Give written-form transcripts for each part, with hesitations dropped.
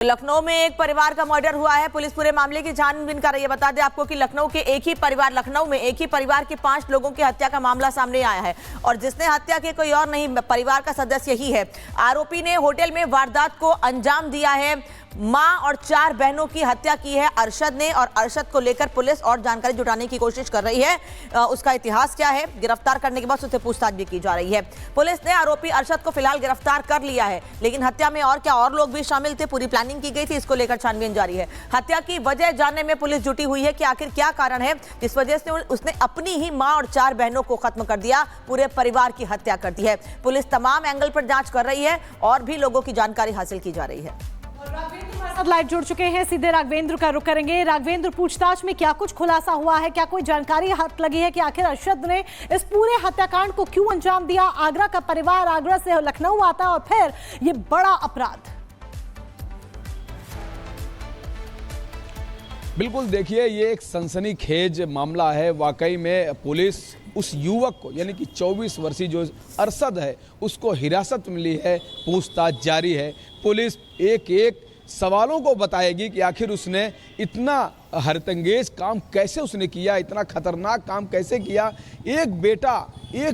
लखनऊ में एक परिवार का मर्डर हुआ है। पुलिस पूरे मामले की छानबीन कर रही है। बता दें आपको कि लखनऊ में एक ही परिवार के 5 लोगों की हत्या का मामला सामने आया है और जिसने हत्या की कोई और नहीं, परिवार का सदस्य ही है। आरोपी ने होटल में वारदात को अंजाम दिया है। मां और 4 बहनों की हत्या की है अरशद ने और अरशद को लेकर पुलिस और जानकारी जुटाने की कोशिश कर रही है। उसका इतिहास क्या है, गिरफ्तार करने के बाद उससे पूछताछ भी की जा रही है। पुलिस ने आरोपी अरशद को फिलहाल गिरफ्तार कर लिया है, लेकिन हत्या में और लोग भी शामिल थे। पूरी प्लानिंग की गई थी, इसको लेकर छानबीन जारी है। हत्या की वजह जानने में पुलिस जुटी हुई है कि आखिर क्या कारण है जिस वजह से उसने अपनी ही मां और 4 बहनों को खत्म कर दिया, पूरे परिवार की हत्या कर दी है। पुलिस तमाम एंगल पर जांच कर रही है और भी लोगों की जानकारी हासिल की जा रही है। लाइव जुड़ चुके हैं, सीधे राघवेंद्र का रुख करेंगे। राघवेंद्र, पूछताछ में क्या कुछ खुलासा हुआ है? क्या कोई जानकारी हाथ लगी है कि आखिर अरशद ने इस पूरे हत्याकांड को क्यों अंजाम दिया? आगरा का परिवार आगरा से लखनऊ आता है और फिर ये बड़ा अपराध। बिल्कुल, देखिए ये एक सनसनीखेज मामला है। वाकई में पुलिस उस युवक को यानी कि 24 वर्षीय जो अरशद है उसको हिरासत में ली है, पूछताछ जारी है। पुलिस एक एक सवालों को बताएगी कि आखिर उसने इतना हरतंगेज काम कैसे उसने किया, इतना खतरनाक काम कैसे किया। एक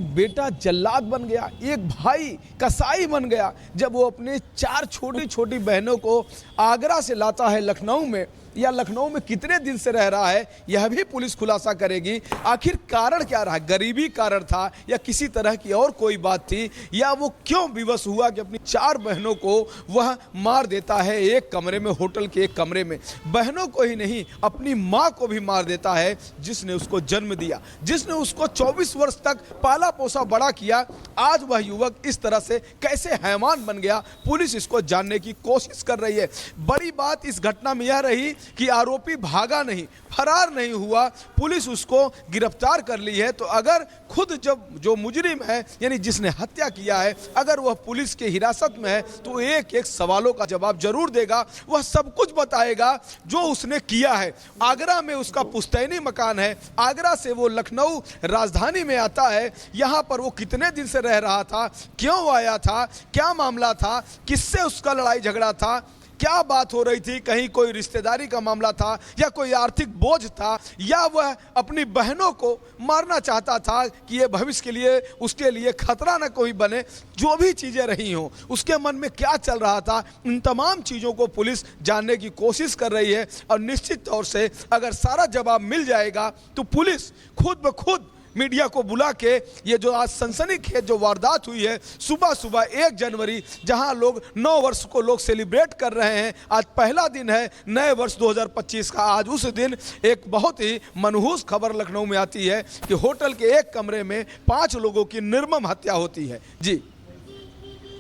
बेटा जल्लाद बन गया, एक भाई कसाई बन गया जब वो अपने 4 छोटी छोटी बहनों को आगरा से लाता है लखनऊ में, या लखनऊ में कितने दिन से रह रहा है यह भी पुलिस खुलासा करेगी। आखिर कारण क्या रहा, गरीबी कारण था या किसी तरह की और कोई बात थी, या वो क्यों विवश हुआ कि अपनी 4 बहनों को वह मार देता है एक कमरे में, होटल के एक कमरे में। बहनों को ही नहीं, अपनी मां को भी मार देता है जिसने उसको जन्म दिया, जिसने उसको 24 वर्ष तक पाला पोसा बड़ा किया। आज वह युवक इस तरह से कैसे हैवान बन गया, पुलिस इसको जानने की कोशिश कर रही है। बड़ी बात इस घटना में यह रही कि आरोपी भागा नहीं, फरार नहीं हुआ, पुलिस उसको गिरफ्तार कर ली है। तो अगर खुद जब जो मुजरिम है यानी जिसने हत्या किया है, अगर वह पुलिस के हिरासत में है तो एक एक सवालों का जवाब जरूर देगा। वह सब कुछ बताएगा जो उसने किया है। आगरा में उसका पुश्तैनी मकान है, आगरा से वो लखनऊ राजधानी में आता है। यहाँ पर वो कितने दिन से रह रहा था, क्यों आया था, क्या मामला था, किससे उसका लड़ाई झगड़ा था, क्या बात हो रही थी, कहीं कोई रिश्तेदारी का मामला था या कोई आर्थिक बोझ था, या वह अपनी बहनों को मारना चाहता था कि ये भविष्य के लिए उसके लिए खतरा न कोई बने। जो भी चीज़ें रही हों, उसके मन में क्या चल रहा था, इन तमाम चीज़ों को पुलिस जानने की कोशिश कर रही है। और निश्चित तौर से अगर सारा जवाब मिल जाएगा तो पुलिस खुद ब खुद मीडिया को बुला के ये जो आज सनसनीखेज जो वारदात हुई है, सुबह 1 जनवरी, जहां लोग 9 वर्ष को लोग सेलिब्रेट कर रहे हैं, आज पहला दिन है नए वर्ष 2025 का। आज उस दिन एक बहुत ही मनहूस खबर लखनऊ में आती है कि होटल के एक कमरे में 5 लोगों की निर्मम हत्या होती है। जी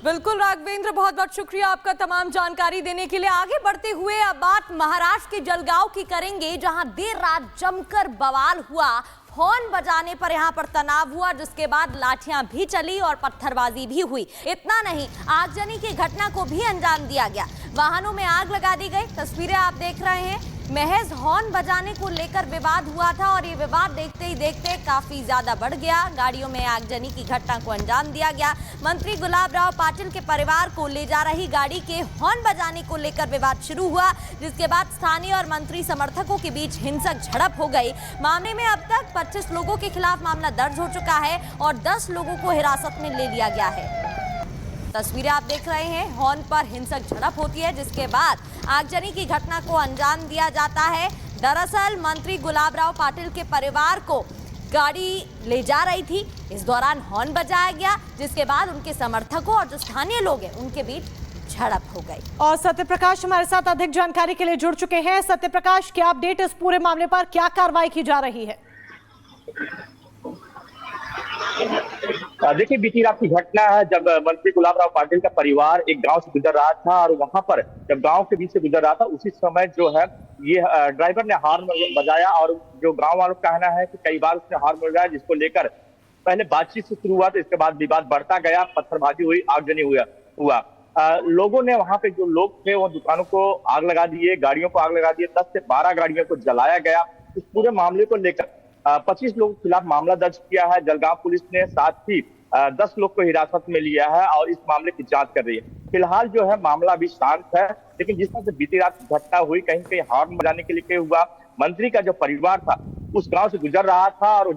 बिल्कुल राघवेंद्र, बहुत बहुत शुक्रिया आपका तमाम जानकारी देने के लिए। आगे बढ़ते हुए अब बात महाराष्ट्र के जलगांव की करेंगे, जहां देर रात जमकर बवाल हुआ। हॉर्न बजाने पर यहां पर तनाव हुआ, जिसके बाद लाठियां भी चली और पत्थरबाजी भी हुई। इतना नहीं, आगजनी की घटना को भी अंजाम दिया गया। वाहनों में आग लगा दी गई। तस्वीरें आप देख रहे हैं। महज हॉर्न बजाने को लेकर विवाद हुआ था और ये विवाद देखते ही देखते काफी ज्यादा बढ़ गया। गाड़ियों में आगजनी की घटना को अंजाम दिया गया। मंत्री गुलाबराव पाटिल के परिवार को ले जा रही गाड़ी के हॉर्न बजाने को लेकर विवाद शुरू हुआ, जिसके बाद स्थानीय और मंत्री समर्थकों के बीच हिंसक झड़प हो गई। मामले में अब तक 25 लोगों के खिलाफ मामला दर्ज हो चुका है और 10 लोगों को हिरासत में ले लिया गया है। तस्वीरें आप देख रहे हैं। हॉर्न पर हिंसक झड़प होती है, जिसके बाद आगजनी की घटना को अंजाम दिया जाता है। दरअसल मंत्री गुलाबराव पाटिल के परिवार को गाड़ी ले जा रही थी, इस दौरान हॉर्न बजाया गया, जिसके बाद उनके समर्थकों और जो स्थानीय लोग हैं उनके बीच झड़प हो गई। और सत्यप्रकाश हमारे साथ अधिक जानकारी के लिए जुड़ चुके हैं। सत्यप्रकाश, क्या अपडेट इस पूरे मामले पर, क्या कार्रवाई की जा रही है? देखिए, बीती रात की घटना है जब मंत्री गुलाबराव पाटिल का परिवार एक गांव से गुजर रहा था और वहां पर जब गांव के बीच से गुजर रहा था, उसी समय जो है ये ड्राइवर ने हॉर्न बजाया और जो गांव वालों का कहना है कि कई बार उसने हॉर्न बजाया, जिसको लेकर पहले बातचीत से शुरू हुआ तो इसके बाद विवाद बढ़ता गया, पत्थरबाजी हुई, आगजनी हुआ। लोगों ने वहां पे जो लोग थे वो दुकानों को आग लगा दिए, गाड़ियों को आग लगा दिए, 10 से 12 गाड़ियों को जलाया गया। इस पूरे मामले को लेकर 25 लोगों के खिलाफ मामला दर्ज किया है जलगांव पुलिस ने। साथ ही 10 लोग को हिरासत में लिया है और इस मामले की जांच कर रही है। फिलहाल जो है मामला अभी शांत है, लेकिन जिस तरह से बीती रात घटना हुई, कहीं कहीं हॉर्न बजाने के लिए हुआ, मंत्री का जो परिवार था उस गांव से गुजर रहा था और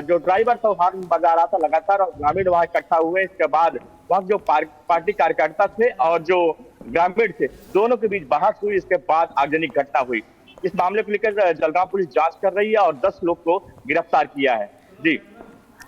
जो ड्राइवर था वो हॉर्न बजा रहा था लगातार, और ग्रामीण वहां इकट्ठा हुए। इसके बाद वहां जो पार्टी कार्यकर्ता थे और जो ग्रामीण थे दोनों के बीच बहस हुई। इसके बाद आगजनी घटना हुई। इस मामले को लेकर जलगांव पुलिस जांच कर रही है और 10 लोग को गिरफ्तार किया है। जी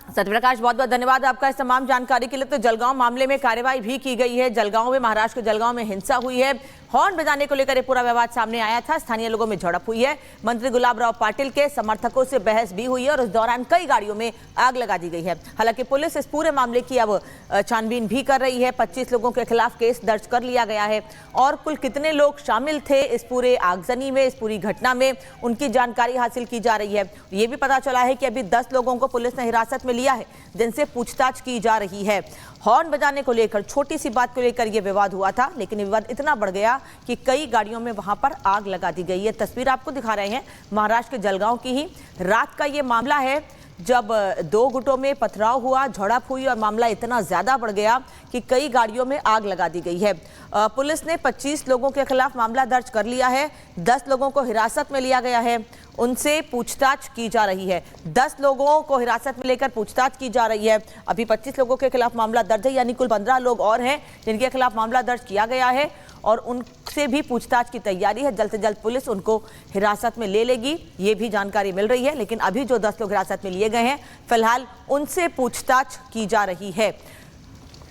सत्यप्रकाश, बहुत बहुत धन्यवाद आपका इस तमाम जानकारी के लिए। तो जलगांव मामले में कार्रवाई भी की गई है। जलगांव में, महाराष्ट्र के जलगांव में हिंसा हुई है। हॉर्न बजाने को लेकर ये पूरा विवाद सामने आया था। स्थानीय लोगों में झड़प हुई है। मंत्री गुलाबराव पाटिल के समर्थकों से बहस भी हुई है और उस दौरान कई गाड़ियों में आग लगा दी गई है। हालांकि पुलिस इस पूरे मामले की अब छानबीन भी कर रही है। 25 लोगों के खिलाफ केस दर्ज कर लिया गया है और कुल कितने लोग शामिल थे इस पूरे आगजनी में, इस पूरी घटना में, उनकी जानकारी हासिल की जा रही है। ये भी पता चला है कि अभी 10 लोगों को पुलिस ने हिरासत में लिया है जिनसे पूछताछ की जा रही है। हॉर्न बजाने को लेकर, छोटी सी बात को लेकर यह विवाद हुआ था, लेकिन विवाद इतना बढ़ गया कि कई गाड़ियों में वहां पर आग लगा दी गई है। तस्वीर आपको दिखा रहे हैं महाराष्ट्र के जलगांव की ही रात का ये मामला है, जब दो गुटों में पथराव हुआ, झड़प हुई और मामला इतना ज्यादा बढ़ गया कि कई गाड़ियों में आग लगा दी गई है। पुलिस ने 25 लोगों के खिलाफ मामला दर्ज कर लिया है। 10 लोगों को हिरासत में लिया गया है, उनसे पूछताछ की जा रही है। 10 लोगों को हिरासत में लेकर पूछताछ की जा रही है। अभी 25 लोगों के खिलाफ मामला दर्ज है, यानी कुल 15 लोग और हैं जिनके खिलाफ मामला दर्ज किया गया है और उनसे भी पूछताछ की तैयारी है। जल्द से जल्द पुलिस उनको हिरासत में ले लेगी, ये भी जानकारी मिल रही है। लेकिन अभी जो 10 लोग हिरासत में लिए गए हैं, फिलहाल उनसे पूछताछ की जा रही है।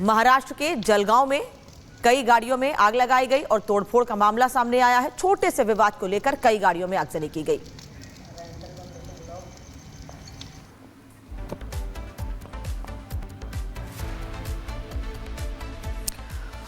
महाराष्ट्र के जलगांव में कई गाड़ियों में आग लगाई गई और तोड़फोड़ का मामला सामने आया है। छोटे से विवाद को लेकर कई गाड़ियों में आगजनी की गई।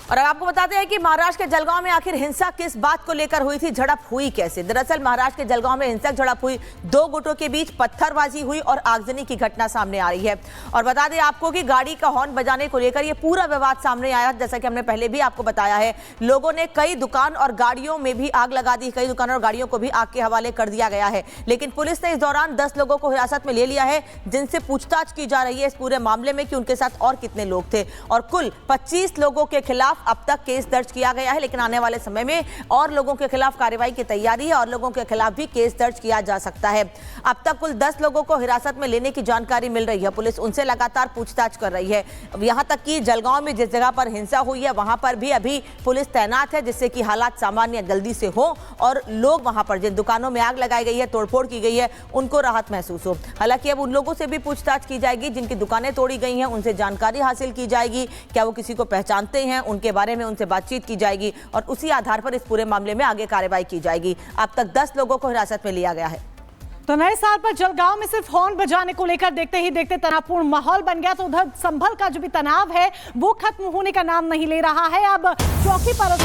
और अब आपको बताते हैं कि महाराष्ट्र के जलगांव में आखिर हिंसा किस बात को लेकर हुई थी, झड़प हुई कैसे। दरअसल महाराष्ट्र के जलगांव में हिंसक झड़प हुई, दो गुटों के बीच पत्थरबाजी हुई और आगजनी की घटना सामने आ रही है। और बता दें आपको कि गाड़ी का हॉर्न बजाने को लेकर यह पूरा विवाद सामने आया। जैसा कि हमने पहले भी आपको बताया है, लोगों ने कई दुकान और गाड़ियों में भी आग लगा दी, कई दुकानों और गाड़ियों को भी आग के हवाले कर दिया गया है। लेकिन पुलिस ने इस दौरान 10 लोगों को हिरासत में ले लिया है, जिनसे पूछताछ की जा रही है इस पूरे मामले में कि उनके साथ और कितने लोग थे। और कुल 25 लोगों के खिलाफ अब तक केस दर्ज किया गया है, लेकिन आने वाले समय में और लोगों के खिलाफ कार्रवाई की तैयारी है और लोगों के खिलाफ भी केस दर्ज किया जा सकता है। अब तक कुल 10 लोगों को हिरासत में लेने की जानकारी मिल रही है। पुलिस उनसे लगातार पूछताछ कर रही है। यहां तक कि जलगांव में जिस जगह पर हिंसा हुई है वहां पर भी अभी पुलिस तैनात है, जिससे कि हालात सामान्य जल्दी से हो और लोग वहां पर जिन दुकानों में आग लगाई गई है, तोड़फोड़ की गई है, उनको राहत महसूस हो। हालांकि अब उन लोगों से भी पूछताछ की जाएगी जिनकी दुकानें तोड़ी गई हैं, उनसे जानकारी हासिल की जाएगी, क्या वो किसी को पहचानते हैं, उनके बारे में उनसे बातचीत की जाएगी और उसी आधार पर इस पूरे मामले में आगे कार्रवाई की जाएगी। अब तक 10 लोगों को हिरासत में लिया गया है। तो नए साल पर जलगांव में सिर्फ हॉर्न बजाने को लेकर देखते ही देखते तनावपूर्ण माहौल बन गया। तो उधर संभल का जो भी तनाव है वो खत्म होने का नाम नहीं ले रहा है। अब चौकी पर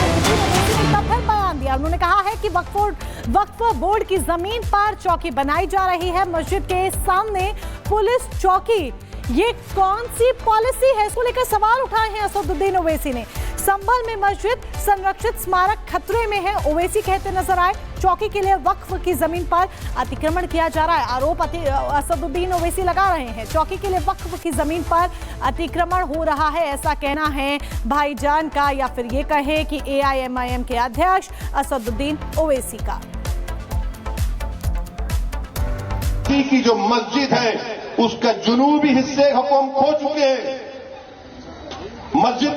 बयान दिया, उन्होंने कहा है कि वक्फ बोर्ड की जमीन पर चौकी बनाई जा रही है, मस्जिद के सामने पुलिस चौकी। ये कौन सी पॉलिसी है, इसको लेकर सवाल उठाए हैं असदुद्दीन ओवैसी ने। संभल में मस्जिद संरक्षित स्मारक खतरे में है, ओवैसी कहते नजर आए। चौकी के लिए वक्फ की जमीन पर अतिक्रमण किया जा रहा है, आरोप असदुद्दीन ओवैसी लगा रहे हैं। चौकी के लिए वक्फ की जमीन पर अतिक्रमण हो रहा है, ऐसा कहना है भाईजान का, या फिर ये कहे कि AIMIM के अध्यक्ष असदुद्दीन ओवैसी का। की जो मस्जिद है उसका जुनूबी हिस्से को हम खो चुके हैं। मस्जिद में